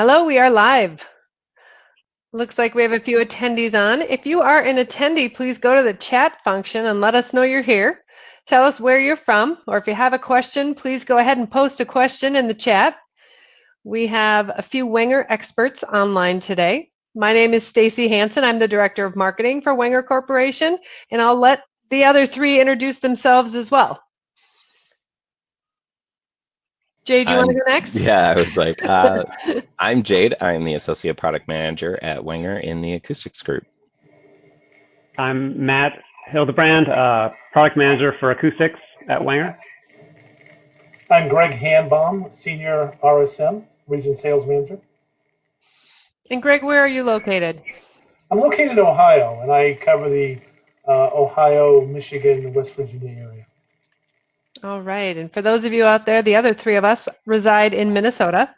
Hello, we are live. Looks like we have a few attendees on. If you are an attendee, please go to the chat function and let us know you're here. Tell us where you're from, or if you have a question, please go ahead and post a question in the chat. We have a few Wenger experts online today. My name is Stacy Hansen. I'm the Director of Marketing for Wenger Corporation, and I'll let the other three introduce themselves as well. Jade, do you want to go next? Yeah, I was like, I'm Jade. I'm the Associate Product Manager at Wenger in the Acoustics Group. I'm Matt Hildebrand, Product Manager for Acoustics at Wenger. I'm Greg Hanbaum, Senior RSM, Region Sales Manager. And Greg, where are you located? I'm located in Ohio, and I cover the Ohio, Michigan, and West Virginia area. All right. And for those of you out there, the other three of us reside in Minnesota.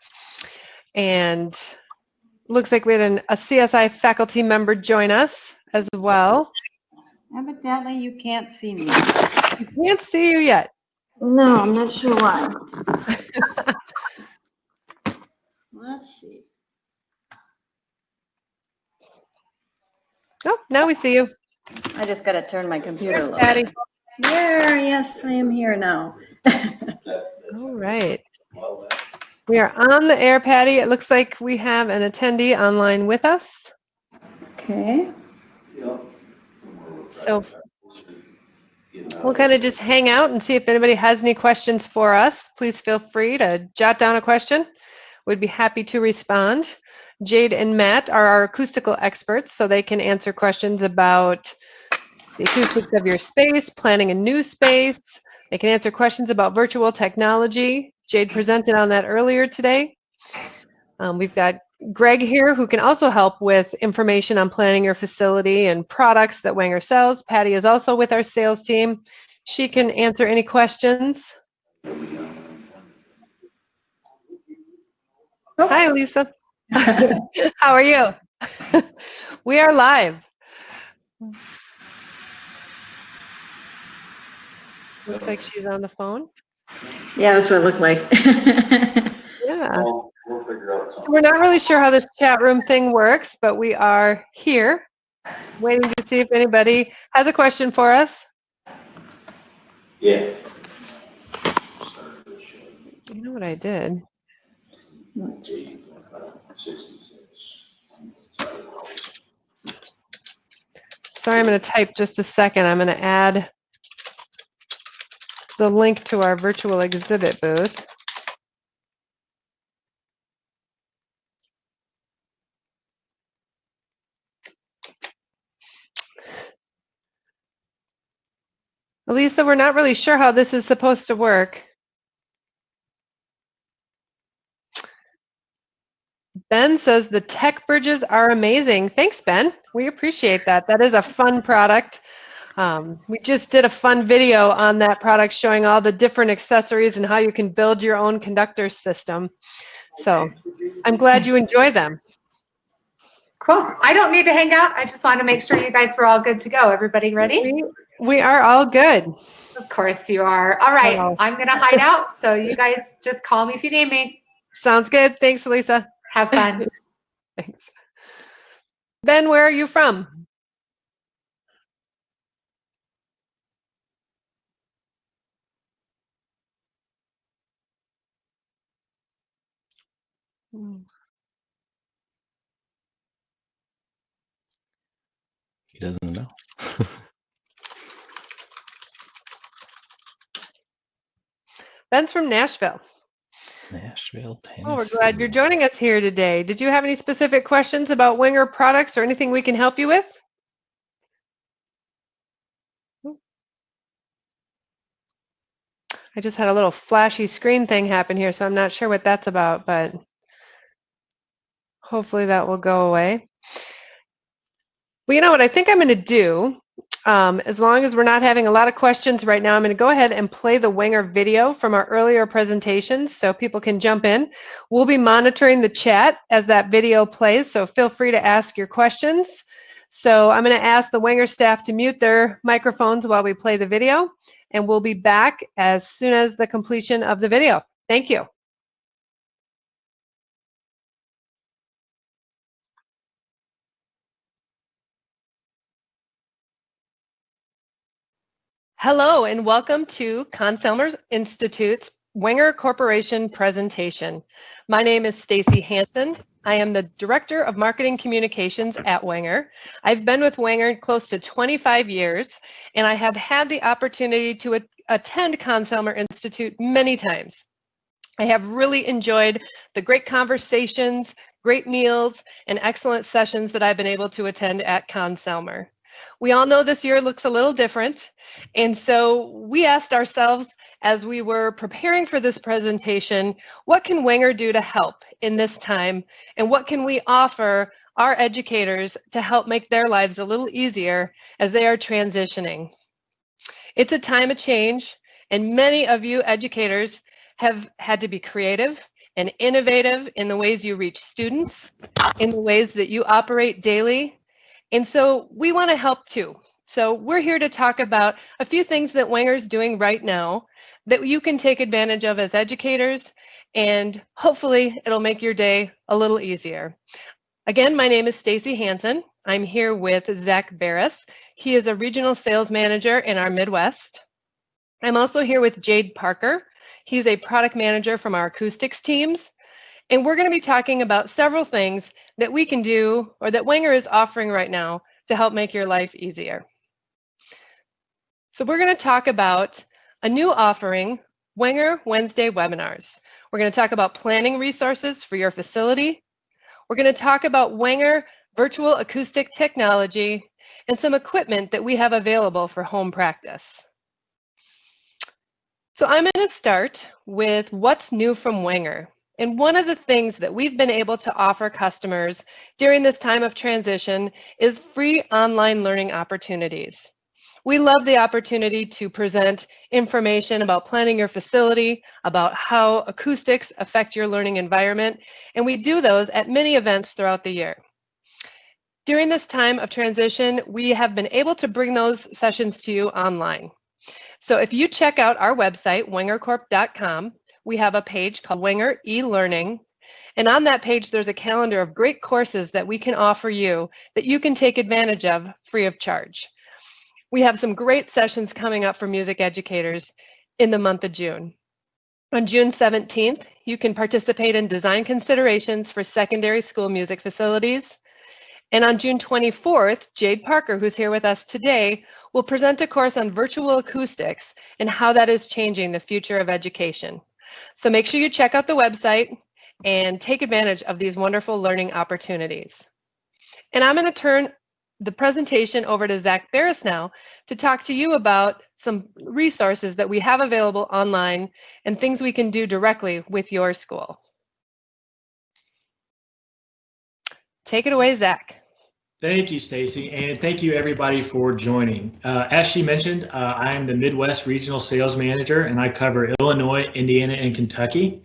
And looks like we had a CSI faculty member join us as well. Evidently, you can't see me. I can't see you yet. No, I'm not sure why. Let's see. Oh, now we see you. I just got to turn my computer There's a little Patty. bit. There, yes, I am here now. All right. We are on the air, Patty. It looks like we have an attendee online with us. Okay. So we'll kind of just hang out and see if anybody has any questions for us. Please feel free to jot down a question. We'd be happy to respond. Jade and Matt are our acoustical experts, so they can answer questions about the acoustics of your space, planning a new space. They can answer questions about virtual technology. Jade presented on that earlier today. We've got Greg here, who can also help with information on planning your facility and products that Wenger sells. Patty is also with our sales team. She can answer any questions. Oh. Hi, Lisa. How are you? We are live. Looks like she's on the phone. Yeah, that's what it looked like. Yeah. We'll figure out something. So we're not really sure how this chat room thing works, but we are here waiting to see if anybody has a question for us. Yeah. You know what I did? Sorry, I'm going to type just a second. I'm going to add the link to our virtual exhibit booth. Lisa, we're not really sure how this is supposed to work. Ben says the tech bridges are amazing. Thanks, Ben. We appreciate that. That is a fun product. We just did a fun video on that product showing all the different accessories and how you can build your own conductor system. So I'm glad you enjoy them. Cool. I don't need to hang out. I just wanted to make sure you guys were all good to go. Everybody ready? We are all good. Of course you are. All right. Hello. I'm going to hide out. So you guys just call me if you need me. Sounds good. Thanks, Lisa. Have fun. Thanks. Ben, where are you from? He doesn't know. Ben's from Nashville. Nashville, Tennessee. Oh, we're glad you're joining us here today. Did you have any specific questions about Wenger products or anything we can help you with? I just had a little flashy screen thing happen here, so I'm not sure what that's about, but hopefully that will go away. Well, you know what I think I'm going to do, as long as we're not having a lot of questions right now, I'm going to go ahead and play the Wenger video from our earlier presentations so people can jump in. We'll be monitoring the chat as that video plays, so feel free to ask your questions. So I'm going to ask the Wenger staff to mute their microphones while we play the video, and we'll be back as soon as the completion of the video. Thank you. Hello and welcome to Conn-Selmer Institute's Wenger Corporation presentation. My name is Stacy Hansen. I am the Director of Marketing Communications at Wenger. I've been with Wenger close to 25 years, and I have had the opportunity to attend Conn-Selmer Institute many times. I have really enjoyed the great conversations, great meals, and excellent sessions that I've been able to attend at Conn-Selmer. We all know this year looks a little different, and so we asked ourselves as we were preparing for this presentation, what can Wenger do to help in this time, and what can we offer our educators to help make their lives a little easier as they are transitioning? It's a time of change, and many of you educators have had to be creative and innovative in the ways you reach students, in the ways that you operate daily. And so we want to help too. So we're here to talk about a few things that Wenger's doing right now that you can take advantage of as educators, and hopefully it'll make your day a little easier. Again, my name is Stacy Hansen. I'm here with Zach Barris. He is a regional sales manager in our Midwest. I'm also here with Jade Parker. He's a product manager from our acoustics teams. And we're going to be talking about several things that we can do or that Wenger is offering right now to help make your life easier. So we're going to talk about a new offering, Wenger Wednesday webinars. We're going to talk about planning resources for your facility. We're going to talk about Wenger virtual acoustic technology and some equipment that we have available for home practice. So I'm going to start with what's new from Wenger. And one of the things that we've been able to offer customers during this time of transition is free online learning opportunities. We love the opportunity to present information about planning your facility, about how acoustics affect your learning environment, and we do those at many events throughout the year. During this time of transition, we have been able to bring those sessions to you online. So if you check out our website, wengercorp.com, we have a page called Wenger eLearning. And on that page, there's a calendar of great courses that we can offer you that you can take advantage of free of charge. We have some great sessions coming up for music educators in the month of June. On June 17th, you can participate in design considerations for secondary school music facilities. And on June 24th, Jade Parker, who's here with us today, will present a course on virtual acoustics and how that is changing the future of education. So make sure you check out the website and take advantage of these wonderful learning opportunities. And I'm going to turn the presentation over to Zach Barris now to talk to you about some resources that we have available online and things we can do directly with your school. Take it away, Zach. Thank you, Stacy, and thank you everybody for joining. As she mentioned, I am the Midwest Regional Sales Manager, and I cover Illinois, Indiana, and Kentucky.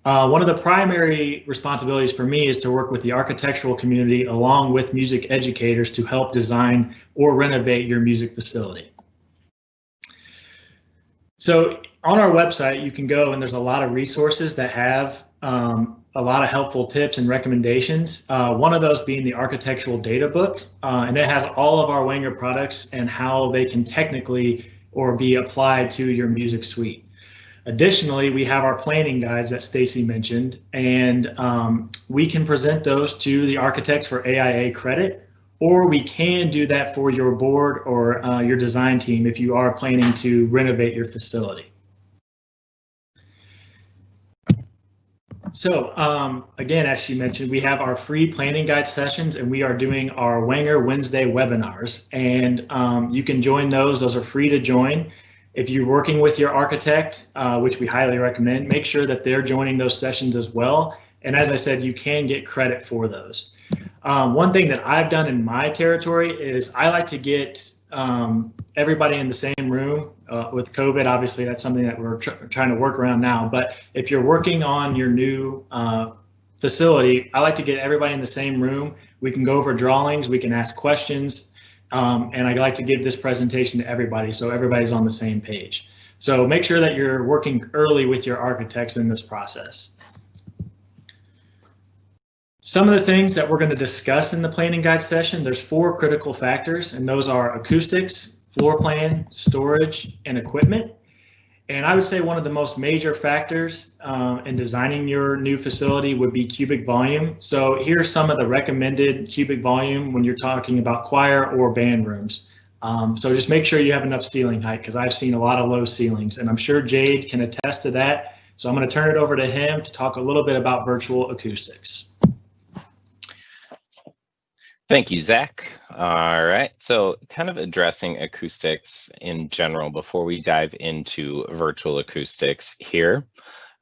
One of the primary responsibilities for me is to work with the architectural community along with music educators to help design or renovate your music facility. So on our website, you can go and there's a lot of resources that have a lot of helpful tips and recommendations. One of those being the architectural data book, and it has all of our Wenger products and how they can technically or be applied to your music suite. Additionally, we have our planning guides that Stacy mentioned, and we can present those to the architects for AIA credit, or we can do that for your board or your design team if you are planning to renovate your facility. So again, as she mentioned, we have our free planning guide sessions, and we are doing our Wenger Wednesday webinars, and you can join those. Those are free to join. If you're working with your architect, which we highly recommend, make sure that they're joining those sessions as well. And as I said, you can get credit for those. One thing that I've done in my territory is I like to get everybody in the same room. With COVID, obviously, that's something that we're trying to work around now. But if you're working on your new facility, I like to get everybody in the same room. We can go over drawings, we can ask questions, and I like to give this presentation to everybody so everybody's on the same page. So make sure that you're working early with your architects in this process. Some of the things that we're going to discuss in the planning guide session, there's 4 critical factors, and those are acoustics, floor plan, storage, and equipment. And I would say one of the most major factors in designing your new facility would be cubic volume. So here's some of the recommended cubic volume when you're talking about choir or band rooms. So just make sure you have enough ceiling height, because I've seen a lot of low ceilings, and I'm sure Jade can attest to that. So I'm going to turn it over to him to talk a little bit about virtual acoustics. Thank you, Zach. All right, so kind of addressing acoustics in general before we dive into virtual acoustics here.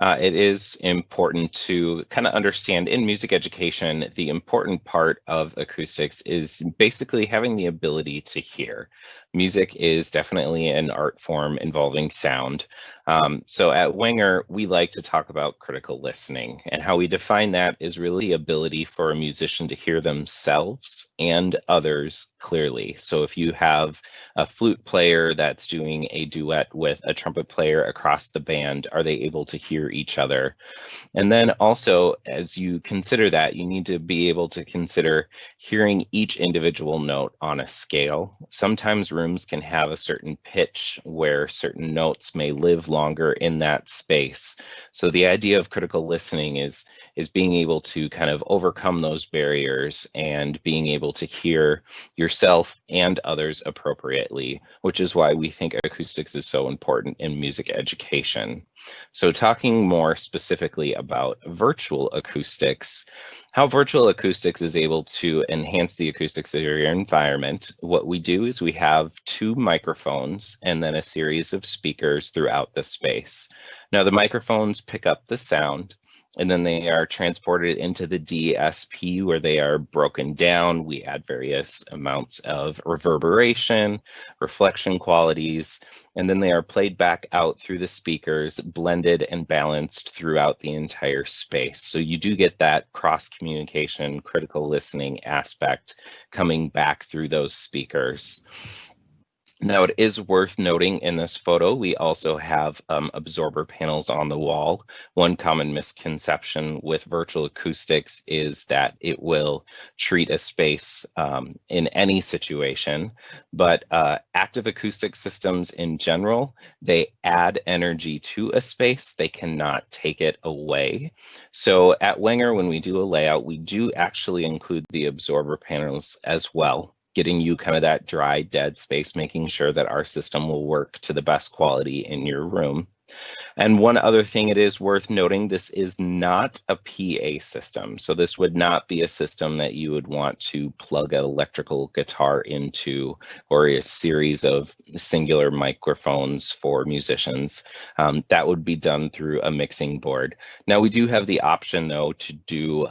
It is important to kind of understand in music education, the important part of acoustics is basically having the ability to hear. Music is definitely an art form involving sound. So at Wenger, we like to talk about critical listening, and how we define that is really the ability for a musician to hear themselves and others clearly. So if you have a flute player that's doing a duet with a trumpet player across the band, are they able to hear each other? And then also, as you consider that, you need to be able to consider hearing each individual note on a scale. Sometimes rooms can have a certain pitch where certain notes may live longer in that space. So the idea of critical listening is being able to kind of overcome those barriers and being able to hear yourself and others appropriately, which is why we think acoustics is so important in music education. So talking more specifically about virtual acoustics, how virtual acoustics is able to enhance the acoustics of your environment. What we do is we have 2 microphones and then a series of speakers throughout the space. Now the microphones pick up the sound, and then they are transported into the DSP where they are broken down. We add various amounts of reverberation, reflection qualities, and then they are played back out through the speakers, blended and balanced throughout the entire space. So you do get that cross communication, critical listening aspect coming back through those speakers. Now, it is worth noting in this photo, we also have absorber panels on the wall. One common misconception with virtual acoustics is that it will treat a space in any situation, but active acoustic systems in general, they add energy to a space, they cannot take it away. So at Wenger, when we do a layout, we do actually include the absorber panels as well, getting you kind of that dry, dead space, making sure that our system will work to the best quality in your room. And one other thing it is worth noting, this is not a PA system. So this would not be a system that you would want to plug an electrical guitar into, or a series of singular microphones for musicians. That would be done through a mixing board. Now we do have the option though to do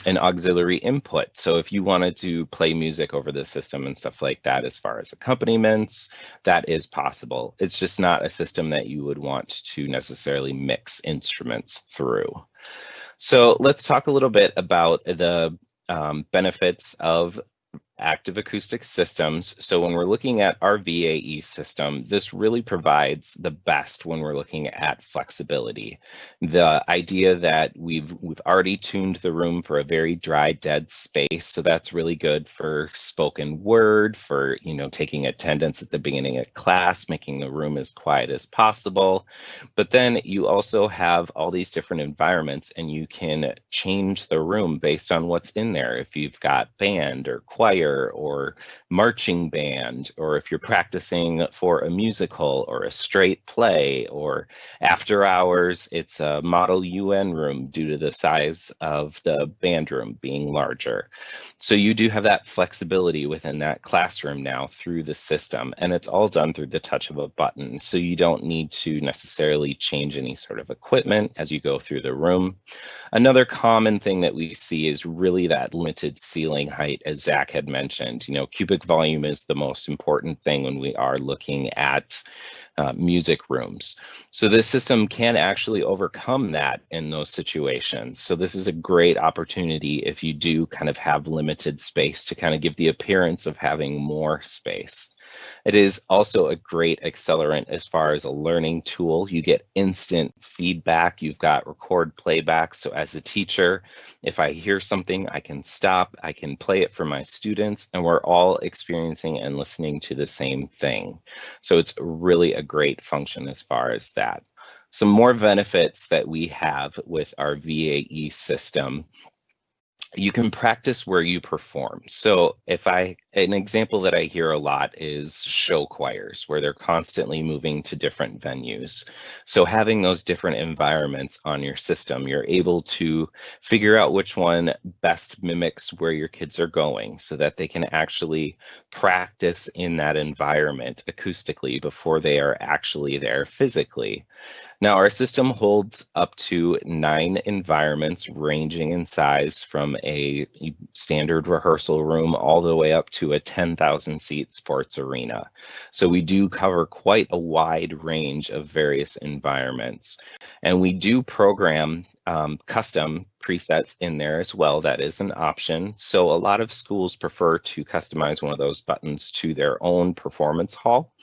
an auxiliary input. So if you wanted to play music over the system and stuff like that, as far as accompaniments, that is possible. It's just not a system that you would want to necessarily mix instruments through. So let's talk a little bit about the benefits of active acoustic systems. So when we're looking at our VAE system, this really provides the best when we're looking at flexibility. The idea that we've already tuned the room for a very dry, dead space. So that's really good for spoken word, for, taking attendance at the beginning of class, making the room as quiet as possible. But then you also have all these different environments, and you can change the room based on what's in there. If you've got band or choir or marching band, or if you're practicing for a musical or a straight play, or after hours, it's a model UN room due to the size of the band room being larger. So you do have that flexibility within that classroom now through the system, and it's all done through the touch of a button. So you don't need to necessarily change any sort of equipment as you go through the room. Another common thing that we see is really that limited ceiling height, as Zach had mentioned. Cubic volume is the most important thing when we are looking at music rooms. So this system can actually overcome that in those situations. So this is a great opportunity if you do kind of have limited space to kind of give the appearance of having more space. It is also a great accelerant as far as a learning tool. You get instant feedback. You've got record playback. So as a teacher, if I hear something, I can stop, I can play it for my students, and we're all experiencing and listening to the same thing. So it's really a great function as far as that. Some more benefits that we have with our VAE system: you can practice where you perform. So an example that I hear a lot is show choirs, where they're constantly moving to different venues. So having those different environments on your system, you're able to figure out which one best mimics where your kids are going so that they can actually practice in that environment acoustically before they are actually there physically. Now, our system holds up to 9 environments ranging in size from a standard rehearsal room all the way up to a 10,000 seat sports arena. So we do cover quite a wide range of various environments. And we do program custom presets in there as well. That is an option. So a lot of schools prefer to customize one of those buttons to their own performance hall.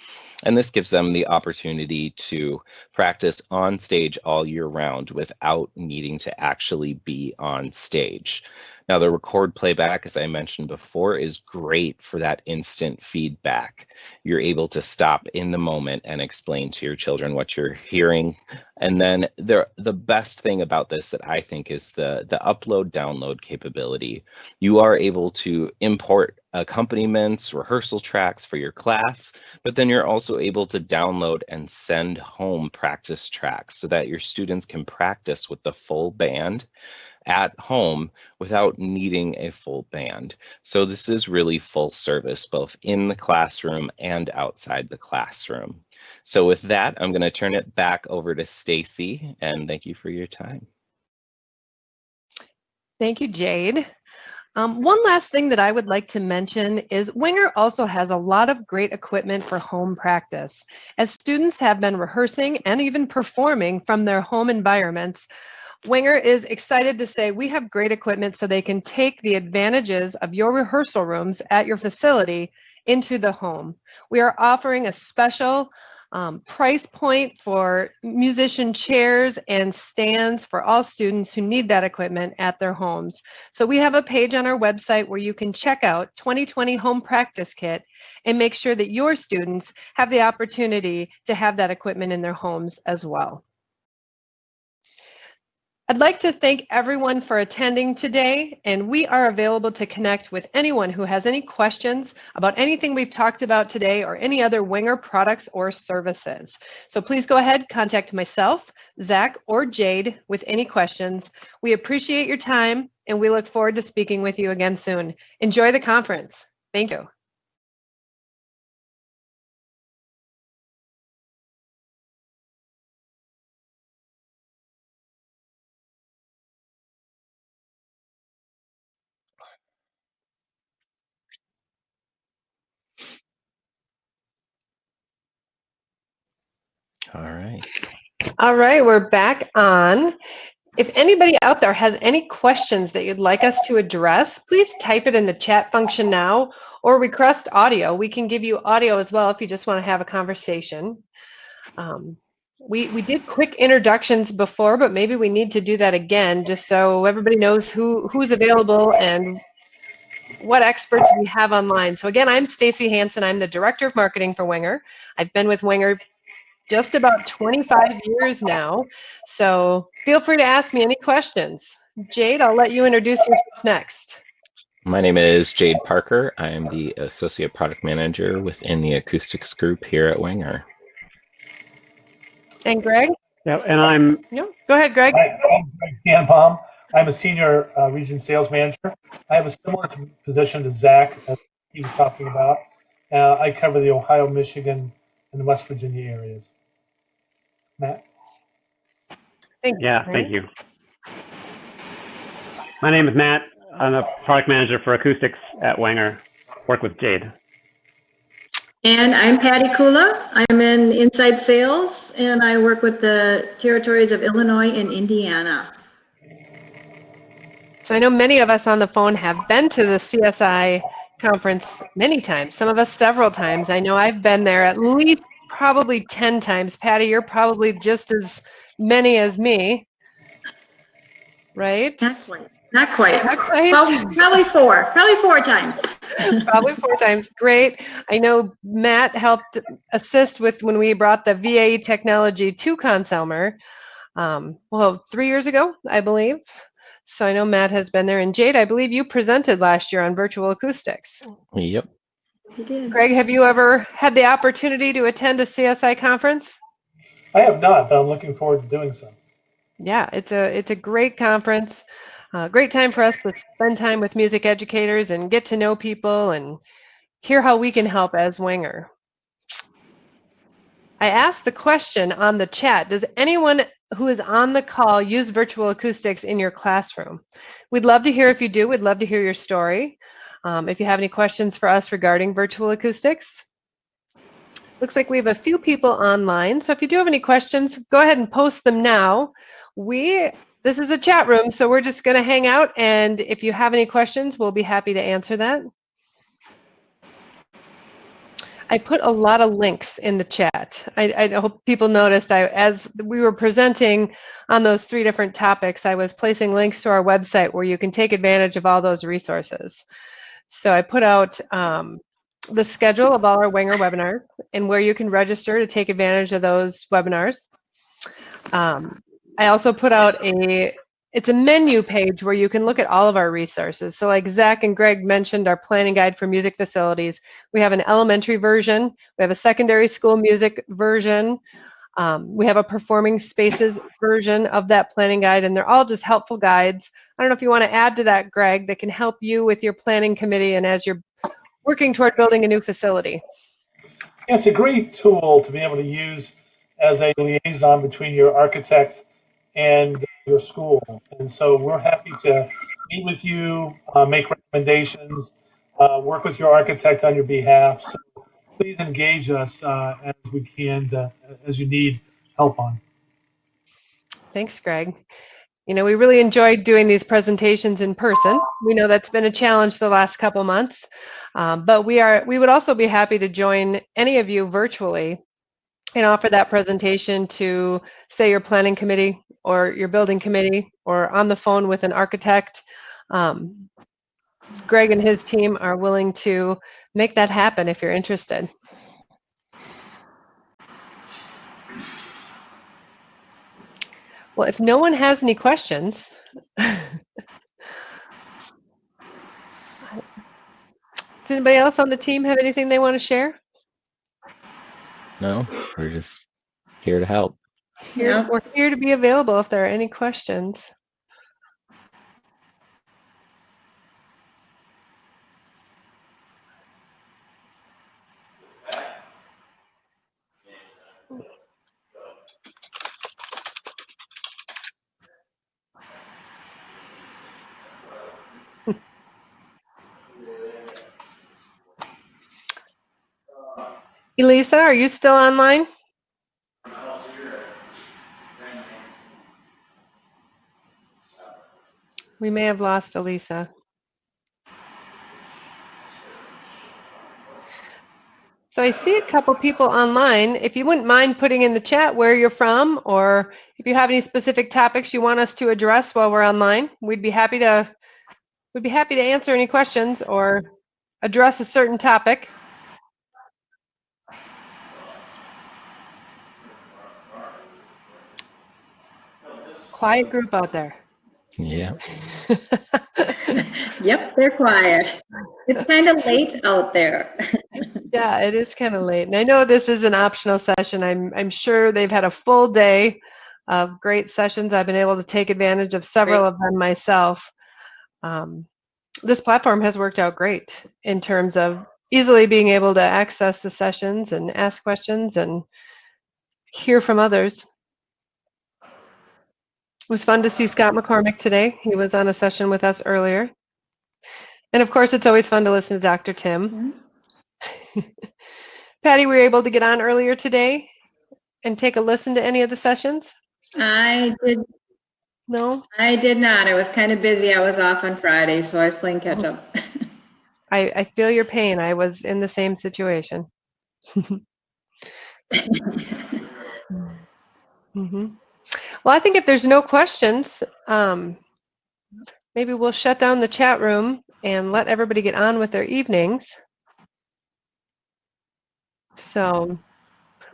And this gives them the opportunity to practice on stage all year round without needing to actually be on stage. Now, the record playback, as I mentioned before, is great for that instant feedback. You're able to stop in the moment and explain to your children what you're hearing. And then the best thing about this that I think is the upload download capability. You are able to import accompaniments, rehearsal tracks for your class, but then you're also able to download and send home practice tracks so that your students can practice with the full band at home without needing a full band. So this is really full service, both in the classroom and outside the classroom. So with that, I'm going to turn it back over to Stacy, and thank you for your time. Thank you, Jade. One last thing that I would like to mention is Winger also has a lot of great equipment for home practice. As students have been rehearsing and even performing from their home environments, Winger is excited to say we have great equipment so they can take the advantages of your rehearsal rooms at your facility into the home. We are offering a special price point for musician chairs and stands for all students who need that equipment at their homes. So we have a page on our website where you can check out 2020 Home Practice Kit and make sure that your students have the opportunity to have that equipment in their homes as well. I'd like to thank everyone for attending today, and we are available to connect with anyone who has any questions about anything we've talked about today or any other Winger products or services. So please go ahead, contact myself, Zach, or Jade with any questions. We appreciate your time, and we look forward to speaking with you again soon. Enjoy the conference. Thank you. All right. All right, we're back on. If anybody out there has any questions that you'd like us to address, please type it in the chat function now or request audio. We can give you audio as well if you just want to have a conversation. We did quick introductions before, but maybe we need to do that again just so everybody knows who's available and what experts we have online. So again, I'm Stacy Hansen. I'm the Director of Marketing for Winger. I've been with Winger just about 25 years now. So feel free to ask me any questions. Jade, I'll let you introduce yourself next. My name is Jade Parker. I am the Associate Product Manager within the Acoustics Group here at Winger. And Greg? Yeah, and I'm No, go ahead, Greg. Hi, I'm Greg Tannenbaum. I'm a Senior Region Sales Manager. I have a similar position to Zach, as he was talking about. I cover the Ohio, Michigan, and the West Virginia areas. Matt? Thanks. Thank you. My name is Matt. I'm a product manager for acoustics at Winger. Work with Jade. And I'm Patty Kula. I'm in inside sales, and I work with the territories of Illinois and Indiana. So I know many of us on the phone have been to the CSI conference many times, some of us several times. I know I've been there at least probably 10 times. Patty, you're probably just as many as me, right? Not quite. Not quite. Not quite. Well, probably four times. Probably 4 times. Great. I know Matt helped assist with when we brought the VAE technology to Conn-Selmer, well, 3 years ago, I believe. So I know Matt has been there. And Jade, I believe you presented last year on virtual acoustics. Yep. You did. Greg, have you ever had the opportunity to attend a CSI conference? I have not, but I'm looking forward to doing so. Yeah, it's a great conference. Great time for us to spend time with music educators and get to know people and hear how we can help as Wenger. I asked the question on the chat, does anyone who is on the call use virtual acoustics in your classroom? We'd love to hear if you do. We'd love to hear your story. If you have any questions for us regarding virtual acoustics. Looks like we have a few people online. So if you do have any questions, go ahead and post them now. This is a chat room, so we're just going to hang out. And if you have any questions, we'll be happy to answer that. I put a lot of links in the chat. I hope people noticed as we were presenting on those 3 different topics, I was placing links to our website where you can take advantage of all those resources. So I put out the schedule of all our Wenger webinars and where you can register to take advantage of those webinars. I also put out it's a menu page where you can look at all of our resources. So like Zach and Greg mentioned, our planning guide for music facilities. We have an elementary version. We have a secondary school music version. We have a performing spaces version of that planning guide, and they're all just helpful guides. I don't know if you want to add to that, Greg, that can help you with your planning committee and as you're working toward building a new facility. Yeah, it's a great tool to be able to use as a liaison between your architect and your school. And so we're happy to meet with you, make recommendations, work with your architect on your behalf. So please engage us as we can, as you need help on. Thanks, Greg. You know, we really enjoyed doing these presentations in person. We know that's been a challenge the last couple months, but we would also be happy to join any of you virtually and offer that presentation to, say, your planning committee or your building committee or on the phone with an architect. Greg and his team are willing to make that happen if you're interested. Well, if no one has any questions, does anybody else on the team have anything they want to share? No, we're just here to help. We're here to be available if there are any questions. Elisa, are you still online? We may have lost Elisa. So I see a couple people online. If you wouldn't mind putting in the chat where you're from, or if you have any specific topics you want us to address while we're online, we'd be happy to answer any questions or address a certain topic. Quiet group out there. Yeah. Yep, they're quiet. It's kind of late out there. Yeah, it is kind of late. And I know this is an optional session. I'm sure they've had a full day of great sessions. I've been able to take advantage of several of them myself. This platform has worked out great in terms of easily being able to access the sessions and ask questions and hear from others. It was fun to see Scott McCormick today. He was on a session with us earlier. And of course, it's always fun to listen to Dr. Tim. Patty, were you able to get on earlier today and take a listen to any of the sessions? I did. No? I did not. I was kind of busy. I was off on Friday, so I was playing catch up. I feel your pain. I was in the same situation. Mhm. Well, I think if there's no questions, maybe we'll shut down the chat room and let everybody get on with their evenings. So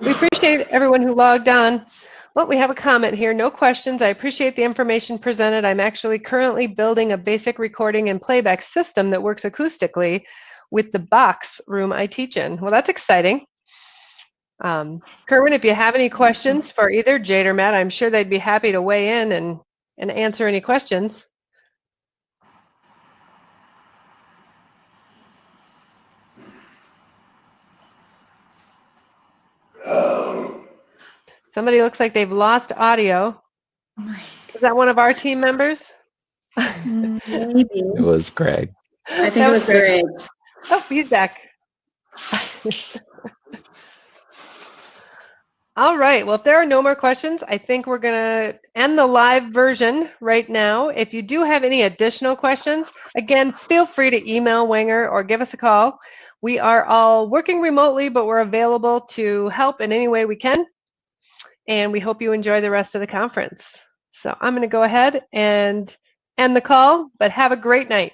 we appreciate everyone who logged on. Well, we have a comment here. No questions. I appreciate the information presented. I'm actually currently building a basic recording and playback system that works acoustically with the box room I teach in. Well, that's exciting. Kerwin, if you have any questions for either Jade or Matt, I'm sure they'd be happy to weigh in and answer any questions. Somebody looks like they've lost audio. Is that one of our team members? Maybe. It was Greg. I think it was Greg. Oh, he's back. All right. Well, if there are no more questions, I think we're going to end the live version right now. If you do have any additional questions, again, feel free to email Wenger or give us a call. We are all working remotely, but we're available to help in any way we can. And we hope you enjoy the rest of the conference. So I'm going to go ahead and end the call, but have a great night.